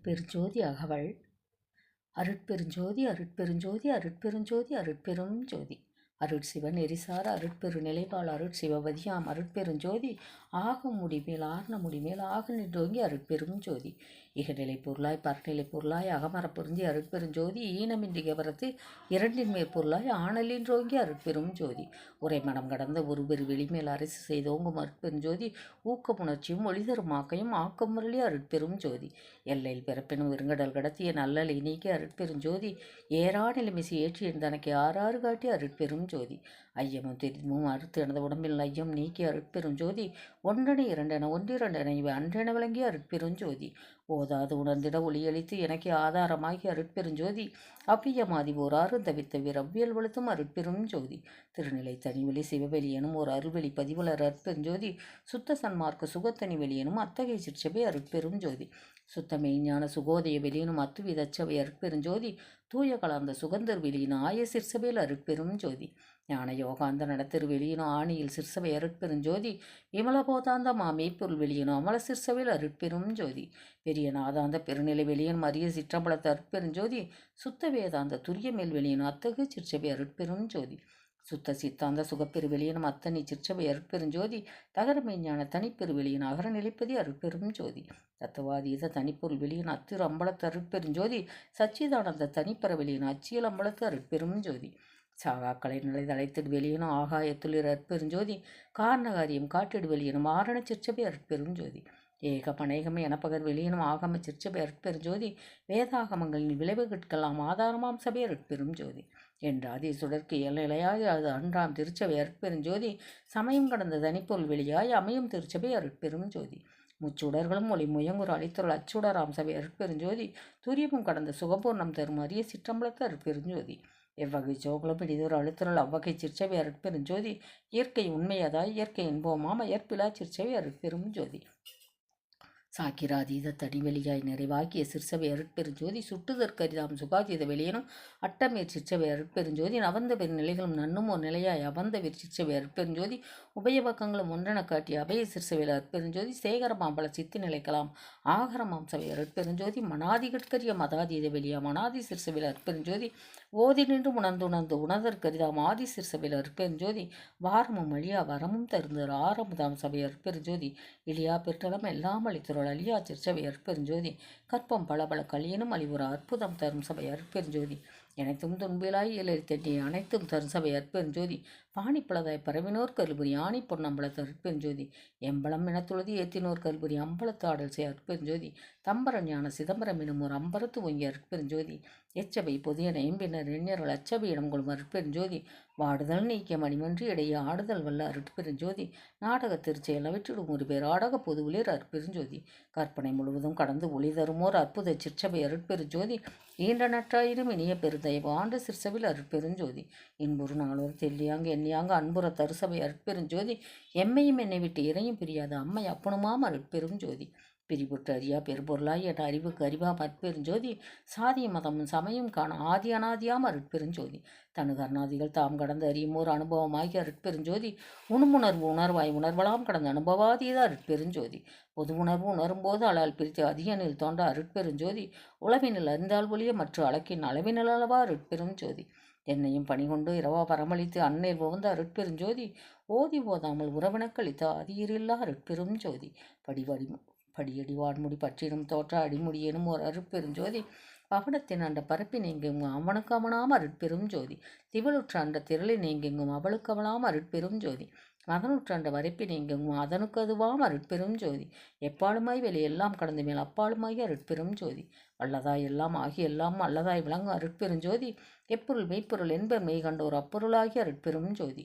அருட்பெருஞ்சோதி அகவல். அருட்பெருஞ்சோதி அருட்பெருஞ்சோதி அருட்பெருஞ்சோதி அருட்பெரும் ஜோதி. அருட்சிவன் எரிசார அருட்பெரு நிலைவாழ் அருட்சிவபதியாம் அருட்பெருஞ்சோதி ஆக முடிமேல் ஆர்ண முடிமேல் ஆக நின்றோங்கி அருட்பெரும் ஜோதி. இகநிலை பொருளாய் பரநிலை பொருளாய் அகமர பொருந்தி அருட்பெருஞ்சோதி ஈனமின்றி கவரத்து இரண்டின் மேற்பொருளாய் ஆணலின்றோங்கி அருட்பெரும் ஜோதி. உரை மனம் கடந்த ஒரு பெரு வெளிமேல் அரசு செய்தோங்கும் அருட்பெருஞ்சோதி ஊக்கமுணர்ச்சியும் ஒளிதரும் ஆக்கையும் ஆக்கம் முரளி அருட்பெரும் ஜோதி. எல்லையில் பிறப்பினும் வெறுங்கடல் கடத்திய நல்லலை நீக்கி அருட்பெருஞ்சோதி ஏறா நிலைமிசை ஏற்றி தனக்கு ஆறாறு காட்டி அருட்பெரும் ஜோதி. ஐயமும் தெரிதுமும் அறுத்து எனது உடம்பில் ஐயம் நீக்கி அருட்பெரும் ஜோதி ஒன்றென இரண்டென ஒன்றிரண்டென இவை அன்றென விளங்கி அருட்பெருஞ்சோதி. ஓதாது உணர்ந்திட ஒளியளித்து எனக்கு ஆதாரமாகி அருட்பெருஞ்சோதி அவ்வியமாதி ஓர் ஆறு தவித்த வீரவ்வியல் வலுத்தும் அருட்பெரும் ஜோதி. திருநிலை தனிவெளி சிவவெளி எனும் ஒரு அருள்வெளி பதிவலர் அருட்பெருஞ்சோதி சுத்த சன்மார்க்க சுகத்தனி வெளியெனும் அத்தகைய சிற்சபை அருட்பெரும் ஜோதி. சுத்தமே ஞான சுகோதய வெளியினும் அத்துவிதச்சபை அருட்பெருஞ்சோதி தூய கலந்த சுகந்தர் வெளியினும் ஆய சிற்சபையில் அருட்பெரும் ஜோதி. ஞான யோகாந்த நடத்திரு வெளியினும் ஆணியில் சிற்சபை அருட்பெருஞ்சோதி விமலபோதாந்த மாமேப்பொருள் வெளியினும் அமல சிற்சபையில் அருட்பெரும் ஜோதி. பெரிய நாதாந்த பெருநிலை வெளியனும் அரிய சிற்றம்பலத்து அருட்பெருஞ்சோதி சுத்த வேதாந்த துரிய மேல் வெளியினும் அத்தகு சிற்சபை அருட்பெரும் ஜோதி. சுத்த சித்தாந்த சுகப்பெரு வெளியினும் அத்தனி சிற்சபை அருட்பெருஞ்சோதி தகரமெய்ஞான தனிப்பெரு வெளியின் அகர நிலைப்பதி அருட்பெரும் ஜோதி. தத்துவாதீத தனிப்பொருள் வெளியின் அத்திரு அம்பலத்து அருட்பெருஞ்சோதி சச்சிதானந்த தனிப்பெற வெளியின் அச்சியல் அம்பலத்து அருட்பெரும் ஜோதி. சாகாக்களை நிலை தலைத்திடு வெளியினும் ஆகாயத்துளிர் அருட்பெருஞ்சோதி காரணகாரியம் காட்டிடு வெளியினும் ஆரண சிற்சபை அருட்பெரும் ஜோதி. ஏகமநேகம் எனப்பகர் வெளியினும் ஆகம சிற்சபை அருட்பெருஞ்சோதி வேதாகமங்களின் விளைவுகட்கெல்லாம் ஆதாரமாம் சபை அருட்பெரும் ஜோதி. என்றாதி சுடற்கு இலையாய் அது அன்றாம் திருச்சபை அருட்பெருஞ்சோதி சமயம் கடந்த தனிப்பொருள் வெளியாய் அமையும் திருச்சபை அருட்பெரும் ஜோதி. முச்சுடர்களும் ஒளி முயங்குற அளித்துள்ள அச்சுடராம் சபை அருட்பெருஞ்சோதி துரியமும் கடந்த சுகபூர்ணம் தரும் அரிய சிற்றம்பலத்து அருட்பெருஞ்சோதி. எவ்வகை சோகலும் இடிதொரு அழுத்துறல் அவ்வகை சிற்சபை அருட்பெருஞ்சோதி இயற்கை உண்மையதாய் இயற்கை இன்போமாம் அயற்பிலா சிற்சபை அருட்பெரும் ஜோதி. சாக்கிராதீத தனிவெளியாய் நிறைவாக்கிய சிற்சபை அருட்பெருஞ்சோதி சுட்டுதற்கரிதாம் சுகாதீத வெளியனும் அட்டமேற் சிற்சபை அருட்பெருஞ்சோதி நவந்த பெரு நிலைகளும் நன்னும் ஒரு நிலையாய் அவந்த வெற் சிற்சபை அருட்பெருஞ்சோதி உபயபக்கங்களும் ஒன்றென காட்டிய அபய சிற்சபையில் அருட்பெருஞ்சோதி சேகரமாம் பல சித்தி நிலைக்கலாம் ஆகரமாம் சபை அருட்பெருஞ்சோதி மனாதிகட்கரிய மதாதீத வெளியா மனாதி சிற்சபையில் அருட்பெருஞ்சோதி ஓதி நின்று உணர்ந்து உணர்தற்கரிதாம் ஆதி சிற்சபையில் அருட்பெருஞ்சோதி வாரமும் அழியா வரமும் தருந்தர் ஆரமுதாம் சபை அருட்பெருஞ்சோதி இழியா பெற்றலம் எல்லாம் அளித்துற அழியா சிற்சபை அருட்பெருஞ்சோதி கற்பம் பல கலியனும் அழிவுற அற்புதம் தரும் சபை அருட்பெருஞ்சோதி அனைத்தும் துன்பிலாய் எழில் அனைத்தும் தரும் சபை அருட்பெருஞ்சோதி பாணிப்பளதாய் பரவினோர் கல்புரி ஆணி பொன்னம்பலத்து அருட்பெருஞ்சோதி எம்பலம் எனத்துளதி ஏத்தினோர் கல்புரி அம்பலத்து ஆடல் செய் அருட்பெருஞ்சோதி தம்பர ஞான சிதம்பரம் எனும் ஒரு அம்பரத்து ஒங்கிய அருட்பெருஞ்சோதி எச்சபை புதிய நயம்பினர் இளைஞர்கள் அச்சபை இடம் கொள்ளும் அருட்பெருஞ்சோதி வாடுதல் நீக்கிய மணிமன்றி இடையே ஆடுதல் வல்ல அருட்பெருஞ்சோதி நாடக திருச்செயல் அவிற்றிடும் ஒரு பேர் ஆடக பொதுவிலேர் அருட்பெருஞ்சோதி கற்பனை முழுவதும் கடந்து ஒளி தருமோர் அற்புத சிற்சபை அருட்பெருஞ்சோதி ஈன்ற நற்றாயிரும் இனிய பெருதயவு ஆண்டு சிற்சபையில் அருட்பெருஞ்சோதி இன்புறு நாளொரு தெல்லியாங்க எண்ணியாங்க அன்புற தருசபை அருட்பெருஞ்சோதி எம்மையும் என்னை விட்டு இறையும் பிரியாத அம்மை அப்பனுமாம் அருட்பெருஞ்சோதி பிரிபுற்று அறியா பெருபொருளாய் என்ற அறிவுக்கு அறிவாம் அருட்பெருஞ்சோதி சாதிய மதமும் சமயம் காண ஆதி அனாதியாம் அருட்பெருஞ்சோதி தனு கர்ணாதிகள் தாம் கடந்து அறியுமோர் அனுபவமாகி அருட்பெருஞ்சோதி உணர்வு உணர்வாய் உணர்வலாம் கடந்த அனுபவாதீத அருட்பெருஞ்சோதி பொது உணர்வு உணரும்போது அளால் பிரித்து அதிகனில் தோன்ற அருட்பெருஞ்சோதி உளவினில் அறிந்தால் ஒழிய மற்ற அழக்கின் அளவினில் அளவா அருட்பெருஞ்சோதி என்னையும் பணிகொண்டு இரவா பரமளித்து அன்னையில் உவந்த அருட்பெருஞ்சோதி ஓதி போதாமல் உறவினக்களித்த அதியிரில்லா அருட்பெருஞ்சோதி படியடி வான்முடி பற்றினும் தோற்ற அடிமுடி எனும் ஒரு அருட்பெருஞ்சோதி பவனத்தின் அண்ட பரப்பி நீங்கெங்கும் அவனுக்கு அவனாம் அருட்பெரும் ஜோதி திவளுற்ற அண்ட திரளி நீங்கெங்கும் அவளுக்கு அவனாம் அருட்பெரும் ஜோதி மதனுற்ற அண்ட வரைப்பி நீங்கெங்கும் அதனுக்கு அதுவாம் அருட்பெரும் ஜோதி எப்பாலுமாய் வெளியெல்லாம் கடந்து மேல் அப்பாலுமாய் அருட்பெரும் ஜோதி வல்லதாய் எல்லாம் ஆகி எல்லாம் அல்லதாய் விளங்கும் அருட்பெருஞ்சோதி எப்பொருள் மெய்ப்பொருள் என்பர் மெய் கண்டோர் அப்பொருளாகி அருட்பெரும் ஜோதி